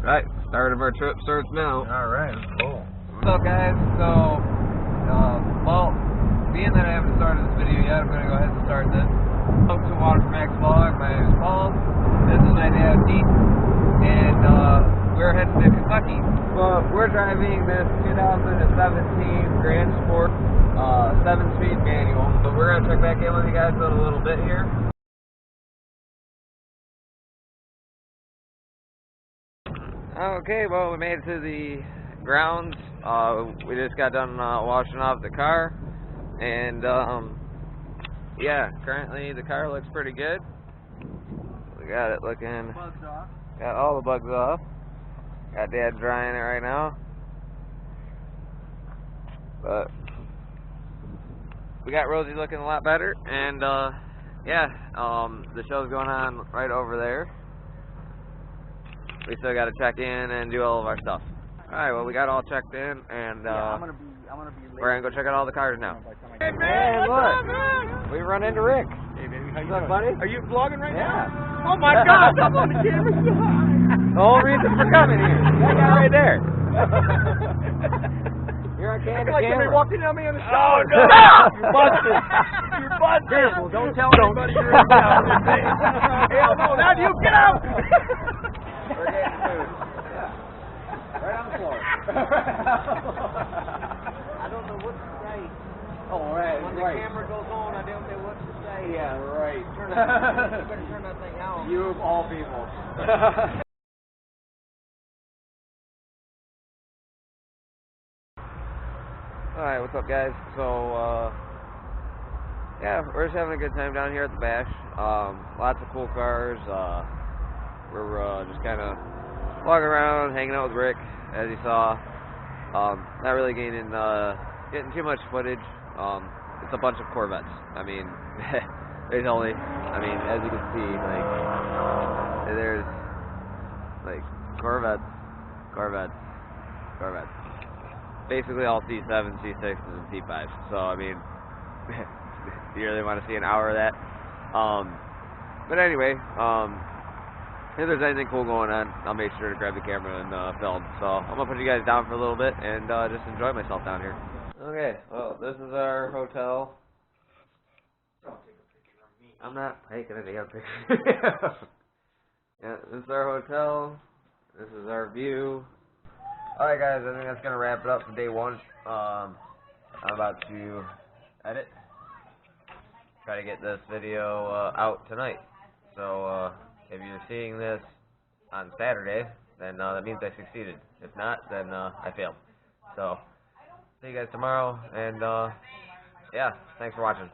Right, start of our trip starts now. Alright, cool. What's up, guys? So, well, being that I haven't started this video yet, I'm going to go ahead and start this. Welcome to Water for Max Vlog. My name is Paul. This is my dad, Pete. And we're heading to Kentucky. Well, we're driving this 2017 Grand Sport 7-speed manual. So we're going to check back in with you guys in a little bit here. Okay, well, we made it to the grounds. We just got done washing off the car, and yeah, currently the car looks pretty good. We got it looking, got all the bugs off. Got Dad drying it right now, but we got Rosie looking a lot better, and yeah, the show's going on right over there. We still got to check in and do all of our stuff. Alright, well, we got all checked in, and I'm gonna be late. we're going to go check out all the cars now. Hey, Man, look! We run into Rick. Hey, baby, how you What's up, doing? buddy? Are you vlogging right Yeah. now? Oh my God! I'm on the camera. The whole reason for coming here. That guy right there. You're on camera. Like somebody walked in on me on the Oh, show. no! You're busted. You're busted. Careful, don't tell anybody you're in town. Hell no, now you get out. We're getting food. Right on the floor. I don't know what to say. Oh, right. When the camera goes on, I don't know what to say. Yeah, right. You better turn that thing out. You of all people. Alright, what's up, guys? So, yeah, we're just having a good time down here at the Bash. Lots of cool cars. We're just kind of walking around, hanging out with Rick, as you saw. Not really getting too much footage. It's a bunch of Corvettes. I mean, there's only, as you can see, like, there's, like, Corvettes. Basically all C7s, C6s, and C5s. So, I mean, do you really want to see an hour of that? But anyway, if there's anything cool going on, I'll make sure to grab the camera and film. So I'm going to put you guys down for a little bit and just enjoy myself down here. Okay, well, this is our hotel. Don't take a picture of me. I'm not taking a damn picture. Yeah, this is our hotel. This is our view. Alright, guys, I think that's going to wrap it up for day one. I'm about to edit. Try to get this video out tonight. So, if you're seeing this on Saturday, then that means I succeeded. If not, then I failed. So, see you guys tomorrow, and yeah, thanks for watching.